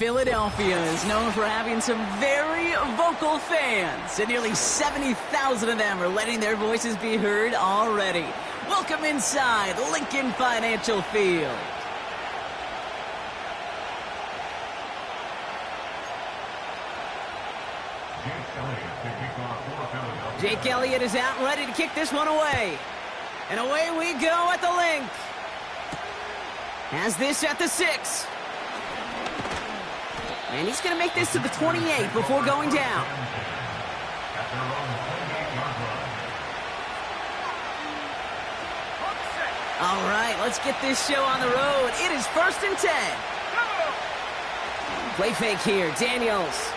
Philadelphia is known for having some very vocal fans, and nearly 70,000 of them are letting their voices be heard already. Welcome inside Lincoln Financial Field. Jake Elliott is out and ready to kick this one away. And away we go at the link. Has this at the 6. And he's going to make this to the 28 before going down. All right, let's get this show on the road. It is 1st and 10. Play fake here, Daniels.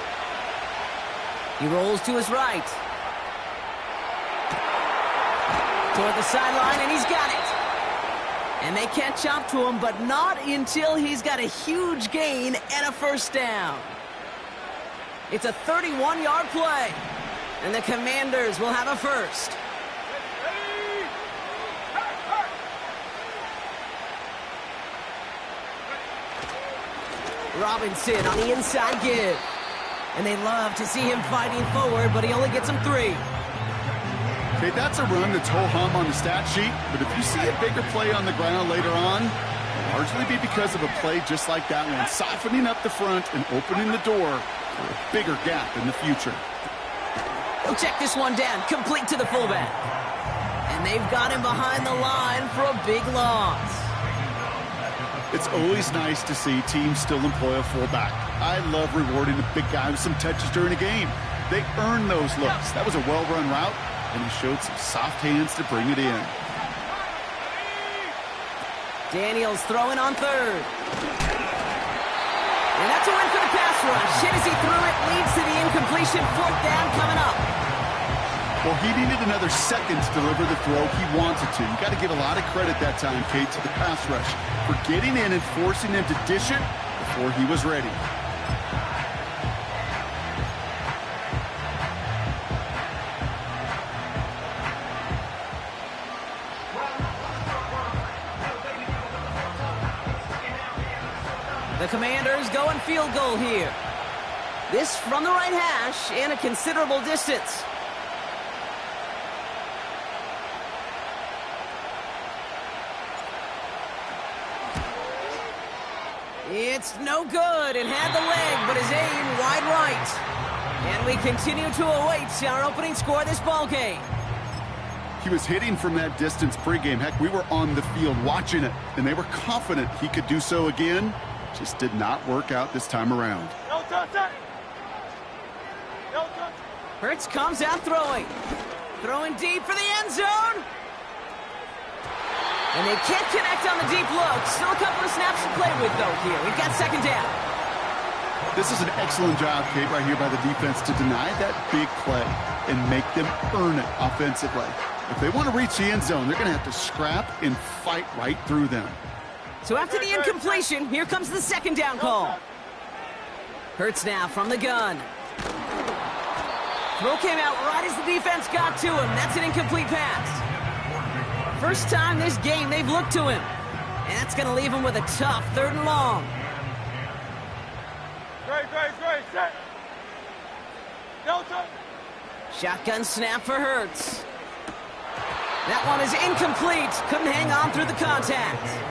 He rolls to his right. Toward the sideline, and he's got it. And they catch up to him, but not until he's got a huge gain and a first down. It's a 31-yard play, and the Commanders will have a first. Robinson on the inside give. And they love to see him fighting forward, but he only gets him 3. Okay, that's a run that's ho-hum on the stat sheet, but if you see a bigger play on the ground later on, it'll largely be because of a play just like that one, softening up the front and opening the door for a bigger gap in the future. We'll check this one down, complete to the fullback. And they've got him behind the line for a big loss. It's always nice to see teams still employ a fullback. I love rewarding the big guy with some touches during a game. They earn those looks. That was a well-run route, and he showed some soft hands to bring it in. Daniels throwing on 3rd. And that's a win for the pass rush. Hit as he threw it, leads to the incompletion. 4th down coming up. Well, he needed another second to deliver the throw he wanted to. You got to give a lot of credit that time, Kate, to the pass rush for getting in and forcing him to dish it before he was ready. The Commanders going field goal here. This from the right hash and a considerable distance. It's no good. It had the leg, but his aim wide right. And we continue to await our opening score of this ball game. He was hitting from that distance pregame. Heck, we were on the field watching it, and they were confident he could do so again. Just did not work out this time around. Hurts comes out throwing. Throwing deep for the end zone. And they can't connect on the deep look. Still a couple of snaps to play with, though, here. We've got 2nd down. This is an excellent job, Kate, right here by the defense to deny that big play and make them earn it offensively. If they want to reach the end zone, they're going to have to scrap and fight right through them. So after the incompletion, here comes the 2nd down call. Hurts now from the gun. Throw came out right as the defense got to him. That's an incomplete pass. First time this game they've looked to him. And that's going to leave him with a tough 3rd and long. Great, set. Delta. Shotgun snap for Hurts. That one is incomplete. Couldn't hang on through the contact.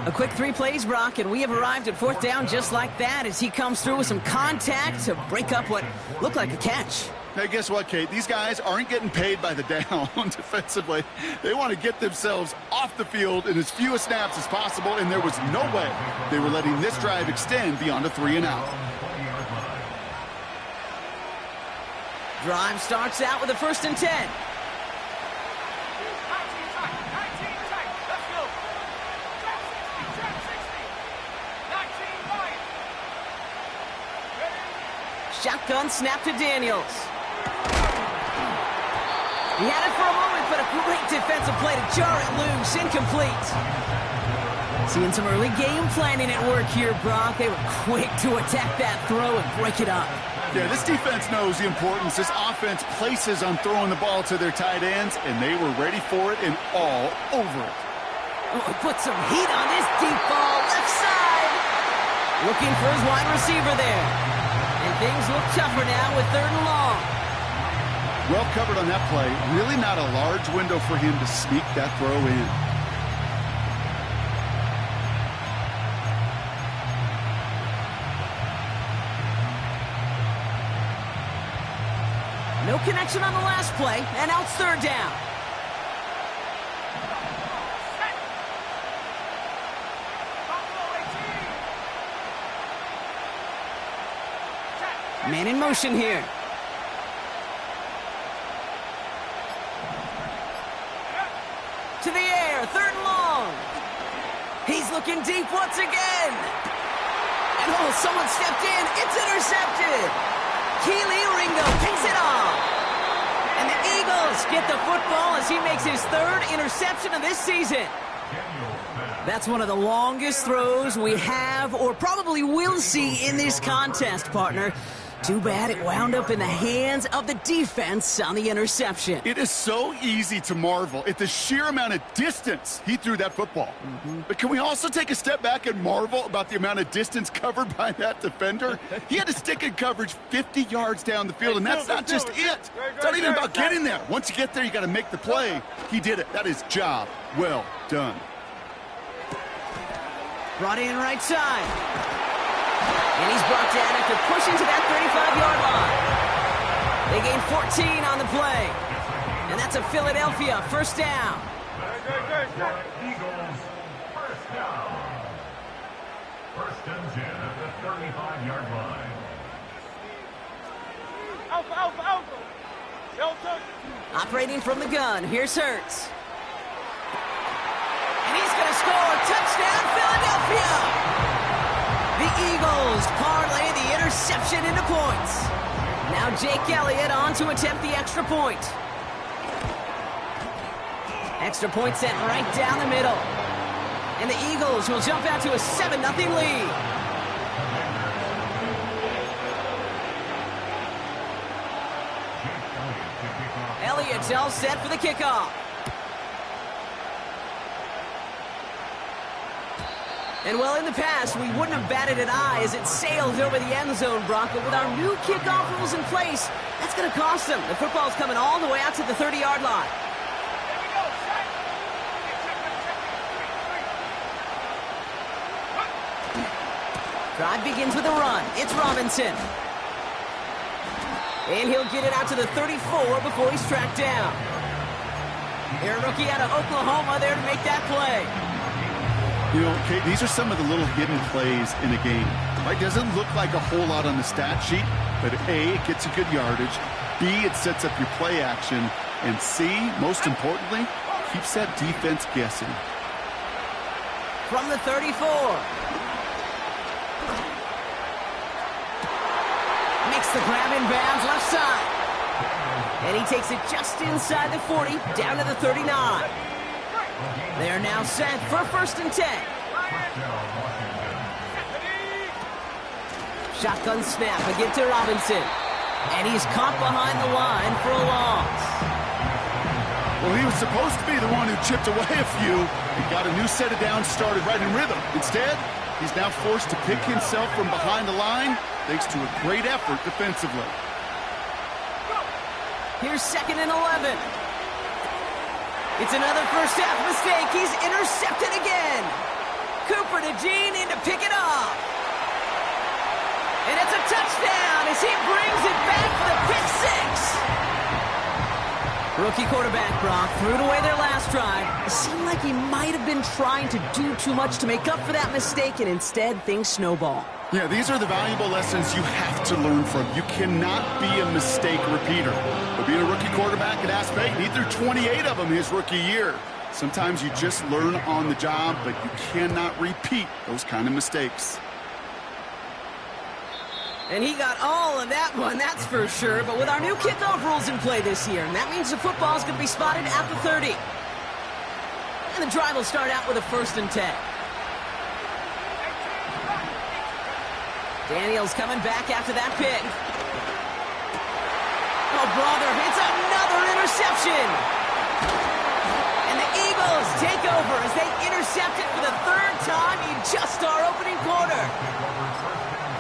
A quick 3 plays, Brock, and we have arrived at 4th down just like that as he comes through with some contact to break up what looked like a catch. Now, guess what, Kate? These guys aren't getting paid by the down defensively. They want to get themselves off the field in as few snaps as possible, and there was no way they were letting this drive extend beyond a 3-and-out. Drive starts out with a 1st and 10. Shotgun snap to Daniels. He had it for a moment, but a great defensive play to jar it loose. Incomplete. Seeing some early game planning at work here, Brock. They were quick to attack that throw and break it up. Yeah, this defense knows the importance this offense places on throwing the ball to their tight ends, and they were ready for it and all over it. Oh, put some heat on this deep ball left side. Looking for his wide receiver there. And things look tougher now with 3rd and long. Well covered on that play. Really not a large window for him to sneak that throw in. No connection on the last play, and now it's 3rd down. Man in motion here. To the air, 3rd and long. He's looking deep once again. And someone stepped in. It's intercepted. Keely Ringo picks it off. And the Eagles get the football as he makes his 3rd interception of this season. That's one of the longest throws we have or probably will see in this contest, partner. Too bad it wound up in the hands of the defense on the interception. It is so easy to marvel at the sheer amount of distance he threw that football. But can we also take a step back and marvel about the amount of distance covered by that defender? He had to stick in coverage 50 yards down the field, and that's not just it. It's not even about getting there. Once you get there, you got to make the play. He did it. That is job well done. Brought in right side. And he's brought down after pushing to that 35-yard line. They gain 14 on the play. And that's a Philadelphia 1st down. Eagles, 1st down. 1st and 10 at the 35-yard line. Operating from the gun, here's Hurts. And he's going to score. Touchdown, Philadelphia! The Eagles parlay the interception into points. Now Jake Elliott on to attempt the extra point. Extra point sent right down the middle. And the Eagles will jump out to a 7-0 lead. Elliott's all set for the kickoff. And well, in the past, we wouldn't have batted an eye as it sailed over the end zone, Brock. But with our new kickoff rules in place, that's going to cost them. The football's coming all the way out to the 30-yard line. Drive begins with a run. It's Robinson. And he'll get it out to the 34 before he's tracked down. Their rookie out of Oklahoma there to make that play. You know, Kate, these are some of the little hidden plays in a game. Right? Doesn't look like a whole lot on the stat sheet, but A, it gets you good yardage. B, it sets up your play action. And C, most importantly, keeps that defense guessing. From the 34. Makes the grab in bounds left side. And he takes it just inside the 40, down to the 39. They're now set for 1st and 10. Shotgun snap again to Robinson. And he's caught behind the line for a loss. Well, he was supposed to be the one who chipped away a few. He got a new set of downs started right in rhythm. Instead, he's now forced to pick himself from behind the line thanks to a great effort defensively. Here's 2nd and 11. It's another first half mistake. He's intercepted again. Cooper to Jean in to pick it off. And it's a touchdown as he brings it back for the pick six. Rookie quarterback Brock threw it away their last drive. It seemed like he might have been trying to do too much to make up for that mistake, and instead things snowball. Yeah, these are the valuable lessons you have to learn from. You cannot be a mistake repeater. But being a rookie quarterback at App State, he threw 28 of them his rookie year. Sometimes you just learn on the job, but you cannot repeat those kind of mistakes. And he got all of that one, that's for sure. But with our new kickoff rules in play this year, and that means the football is going to be spotted at the 30. And the drive will start out with a 1st and 10. Daniels coming back after that pick. Oh, brother, it's another interception. And the Eagles take over as they intercept it for the third time in just our opening quarter.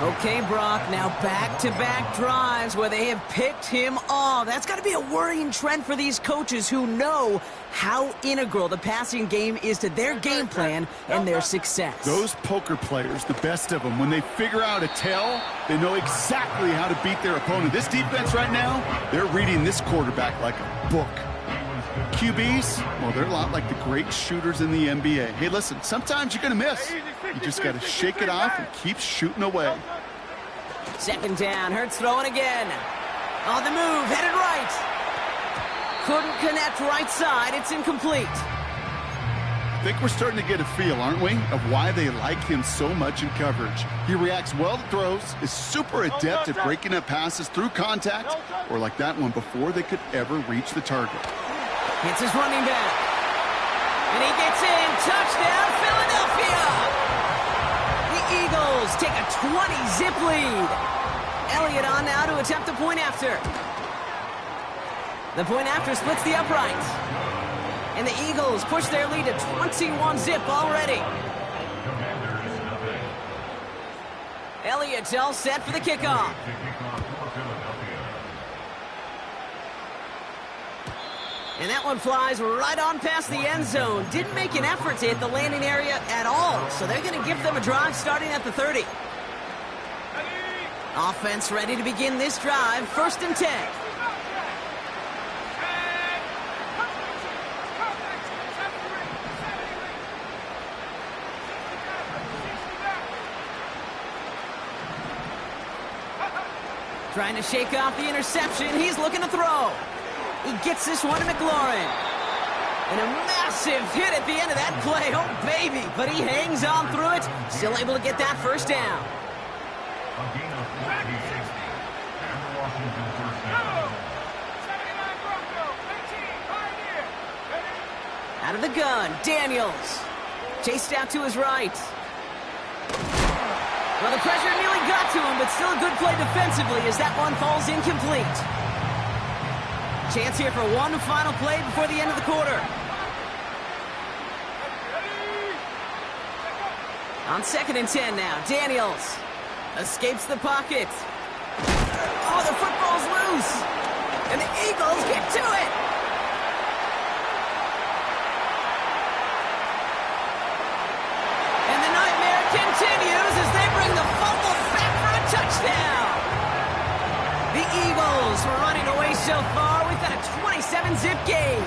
Okay, Brock, now back-to-back drives where they have picked him off. That's got to be a worrying trend for these coaches who know how integral the passing game is to their game plan and their success. Those poker players, the best of them, when they figure out a tell, they know exactly how to beat their opponent. This defense right now, they're reading this quarterback like a book. QBs, well, they're a lot like the great shooters in the NBA. Hey, listen, sometimes you're going to miss. You just got to shake it off and keep shooting away. Second down, Hurts throwing again. On the move, headed right. Couldn't connect right side, it's incomplete. I think we're starting to get a feel, aren't we, of why they like him so much in coverage. He reacts well to throws, is super adept at breaking up passes through contact, or like that one before they could ever reach the target. It's his running back. And he gets in. Touchdown, Philadelphia! The Eagles take a 20-zip lead. Elliott on now to attempt the point after. The point after splits the uprights. And the Eagles push their lead to 21-zip already. Elliott's all set for the kickoff. And that one flies right on past the end zone. Didn't make an effort to hit the landing area at all. So they're going to give them a drive starting at the 30. Offense ready to begin this drive. 1st and 10. Trying to shake off the interception. He's looking to throw. He gets this one to McLaurin. And a massive hit at the end of that play. Oh, baby. But he hangs on through it. Still able to get that first down. Out of the gun, Daniels. Chased out to his right. Well, the pressure nearly got to him, but still a good play defensively as that one falls incomplete. Chance here for one final play before the end of the quarter. On 2nd and 10 now, Daniels escapes the pocket. Oh, the football's loose. And the Eagles get to it. And the nightmare continues as they bring the fumble back for a touchdown. The Eagles were running away so far. We've got a 27-zip game.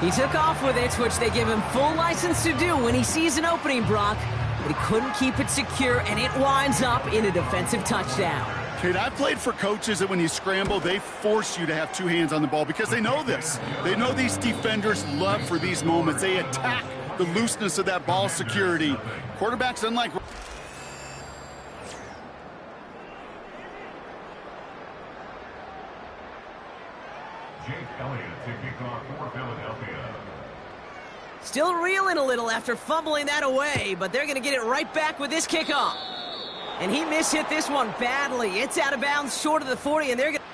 He took off with it, which they give him full license to do when he sees an opening, Brock. But he couldn't keep it secure, and it winds up in a defensive touchdown. Kate, I've played for coaches that when you scramble, they force you to have two hands on the ball because they know this. They know these defenders love for these moments. They attack the looseness of that ball security. Quarterbacks, unlike... Still reeling a little after fumbling that away, but they're going to get it right back with this kickoff. And he mishit this one badly. It's out of bounds short of the 40, and they're going to...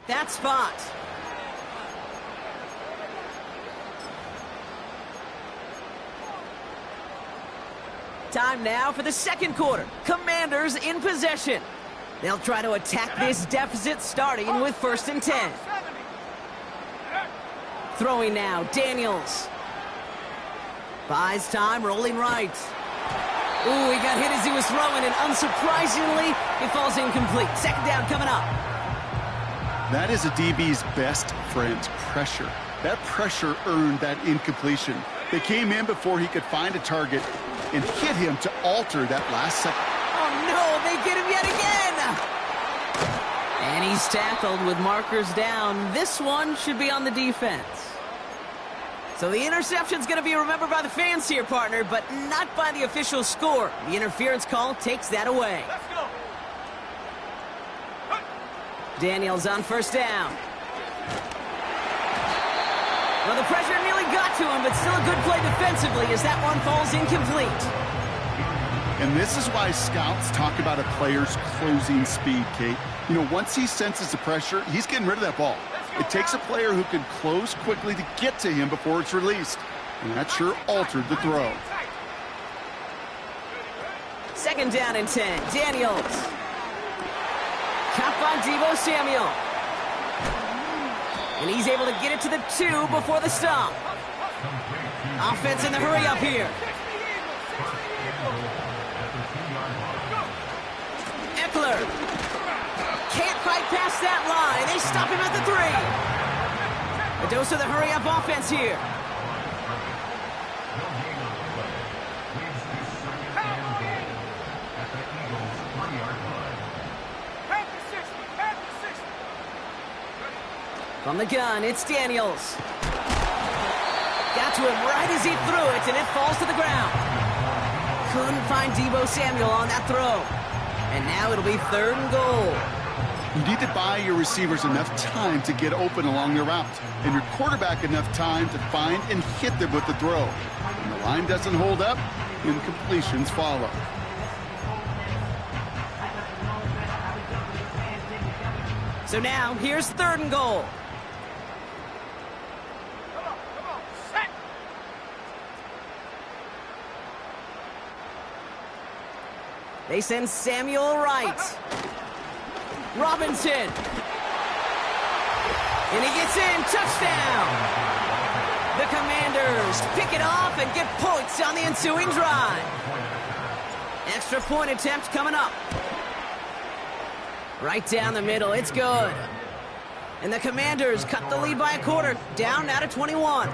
that spot. Time now for the second quarter. Commanders in possession. They'll try to attack this deficit starting with 1st and 10. Throwing now, Daniels. Buys time, rolling right. Ooh, he got hit as he was throwing, and unsurprisingly, it falls incomplete. 2nd down coming up. That is a DB's best friend, pressure. That pressure earned that incompletion. They came in before he could find a target and hit him to alter that last second. Oh, no, they get him yet again. And he's tackled with markers down. This one should be on the defense. So the interception's going to be remembered by the fans here, partner, but not by the official score. The interference call takes that away. Let's go. Daniels on first down. Well, the pressure nearly got to him, but still a good play defensively as that one falls incomplete. And this is why scouts talk about a player's closing speed, Kate. You know, once he senses the pressure, he's getting rid of that ball. It takes a player who can close quickly to get to him before it's released. And that sure altered the throw. Second down and 10. Daniels. Caught by Deebo Samuel. And he's able to get it to the 2 before the stop. Offense in the hurry up here. Eckler. Can't fight past that line. They stop him at the 3. A dose of the hurry up offense here. From the gun, it's Daniels. Got to him right as he threw it, and it falls to the ground. Couldn't find Deebo Samuel on that throw. And now it'll be 3rd and goal. You need to buy your receivers enough time to get open along their route, and your quarterback enough time to find and hit them with the throw. When the line doesn't hold up, incompletions follow. So now, here's 3rd and goal. They send Samuel right. Robinson. And he gets in. Touchdown. The Commanders pick it off and get points on the ensuing drive. Extra point attempt coming up. Right down the middle. It's good. And the Commanders cut the lead by a quarter. Down now to 21.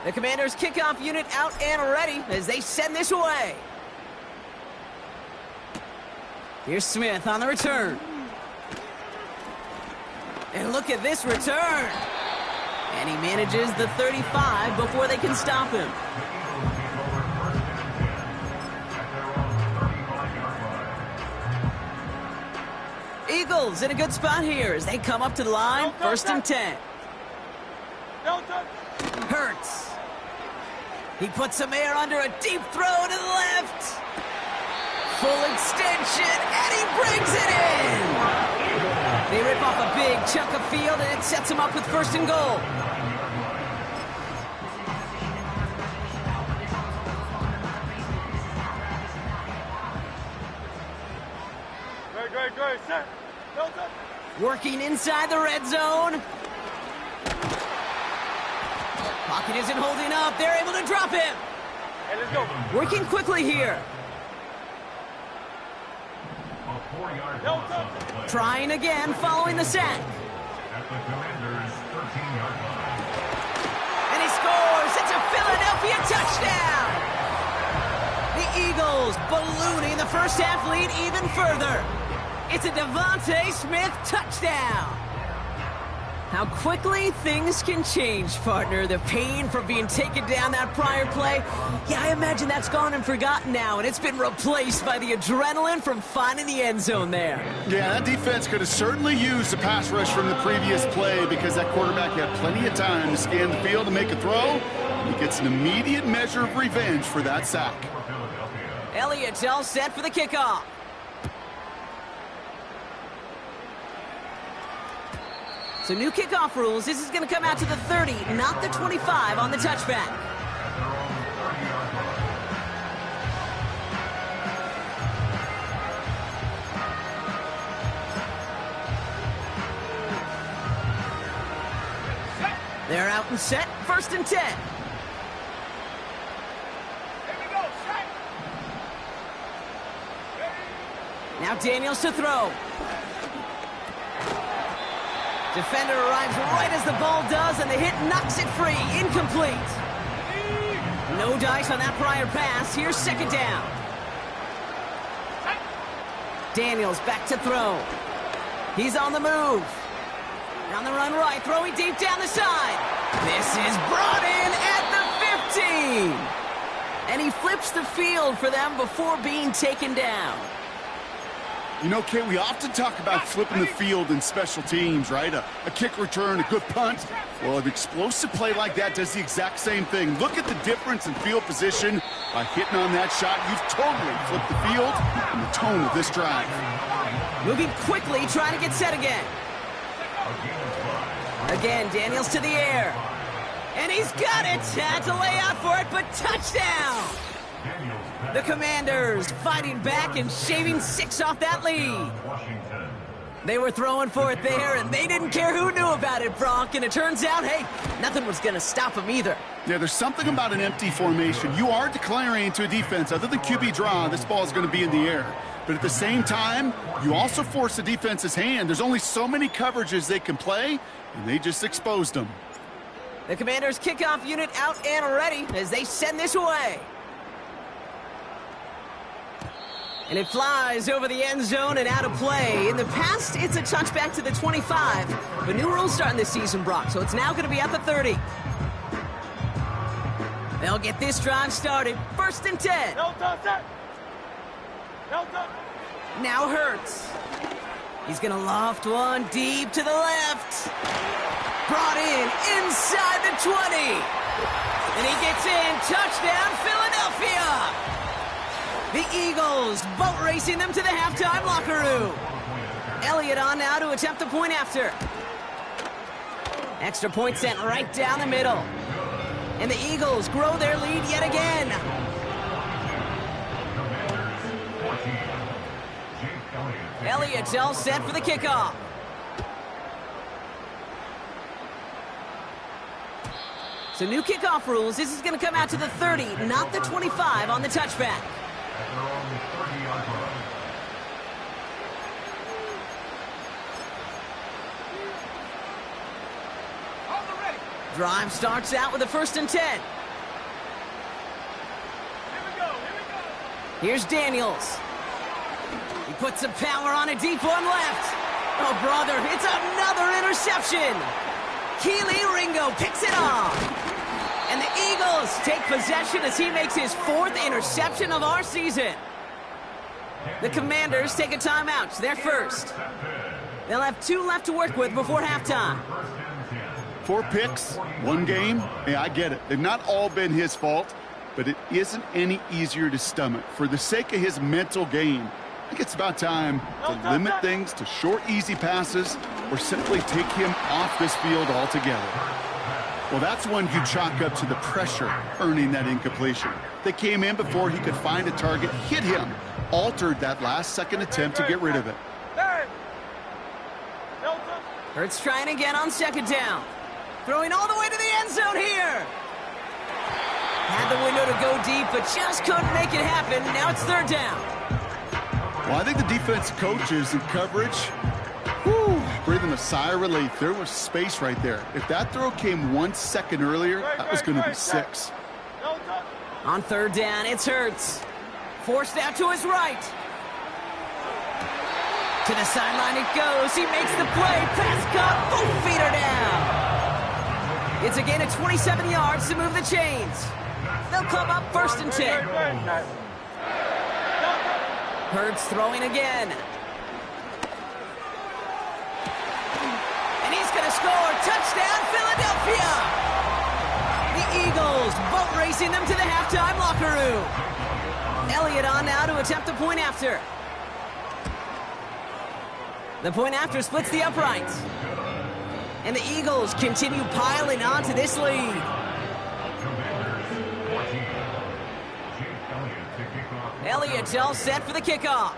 The Commanders' kickoff unit out and ready as they send this away. Here's Smith on the return. And look at this return. And he manages the 35 before they can stop him. Eagles in a good spot here as they come up to the line. 1st and 10. Hurts. He puts some air under a deep throw to the left. Full extension, and he brings it in. They rip off a big chunk of field, and it sets him up with 1st and goal. Great, set. Working inside the red zone. Pocket isn't holding up. They're able to drop him. Hey, let's go. Working quickly here. Trying again following the sack. And he scores. It's a Philadelphia touchdown. The Eagles ballooning the first half lead even further. It's a Devontae Smith touchdown. How quickly things can change, partner. The pain from being taken down that prior play, yeah, I imagine that's gone and forgotten now, and it's been replaced by the adrenaline from finding the end zone there. Yeah, that defense could have certainly used the pass rush from the previous play because that quarterback had plenty of time to scan the field and make a throw. He gets an immediate measure of revenge for that sack. Elliott's all set for the kickoff. So new kickoff rules. This is going to come out to the 30, not the 25 on the touchback. They're out and set. 1st and 10. Now Daniels to throw. Defender arrives right as the ball does, and the hit knocks it free. Incomplete. No dice on that prior pass. Here's 2nd down. Daniels back to throw. He's on the move. On the run right, throwing deep down the side. This is brought in at the 15. And he flips the field for them before being taken down. You know, Kay, we often talk about flipping the field in special teams, right? A kick return, a good punt. Well, an explosive play like that does the exact same thing. Look at the difference in field position. By hitting on that shot, you've totally flipped the field and the tone of this drive. Moving quickly, trying to get set again. Again, Daniels to the air. And he's got it. Had to lay out for it, but touchdown. The Commanders fighting back and shaving 6 off that lead. They were throwing for it there, and they didn't care who knew about it, Bronk. And it turns out, hey, nothing was going to stop them either. Yeah, there's something about an empty formation. You are declaring to a defense, other than QB draw, this ball is going to be in the air. But at the same time, you also force the defense's hand. There's only so many coverages they can play, and they just exposed them. The Commanders' kickoff unit out and ready as they send this away. And it flies over the end zone and out of play. In the past, it's a touchback to the 25. But new rules starting this season, Brock, so it's now going to be at the 30. They'll get this drive started. 1st and 10. Now Hurts. He's going to loft one deep to the left. Brought in inside the 20. And he gets in. Touchdown, Philadelphia. The Eagles boat racing them to the halftime locker room. Elliott on now to attempt the point after. Extra point sent right down the middle. And the Eagles grow their lead yet again. Elliott's all set for the kickoff. So new kickoff rules. This is going to come out to the 30, not the 25 on the touchback. Drive starts out with a 1st and 10. Here's Daniels. He puts some power on a deep one left. Oh, brother, it's another interception. Keely Ringo picks it off. And the Eagles take possession as he makes his 4th interception of our season. The Commanders take a timeout. They're first. They'll have 2 left to work with before halftime. 4 picks, 1 game. Hey, I get it. They've not all been his fault, but it isn't any easier to stomach. For the sake of his mental game, I think it's about time to limit things to short, easy passes or simply take him off this field altogether. Well, that's one you chalk up to the pressure earning that incompletion. They came in before he could find a target, hit him, altered that last-second attempt to get rid of it. Hurts trying again on 2nd down. Throwing all the way to the end zone here. Had the window to go deep, but just couldn't make it happen. Now it's 3rd down. Well, I think the defense coaches in coverage, breathing a sigh of relief. There was space right there. If that throw came 1 second earlier, that was going to be 6. On 3rd down, it's Hurts. Forced out to his right. To the sideline it goes. He makes the play. Pass caught. Both feet are down. It's a gain of 27 yards to move the chains. They'll come up 1st and 10. Hurts throwing again. And he's going to score. Touchdown, Philadelphia. The Eagles boat racing them to the halftime locker room. Elliott on now to attempt the point after. The point after splits the uprights. And the Eagles continue piling onto this lead. Elliott's all set for the kickoff.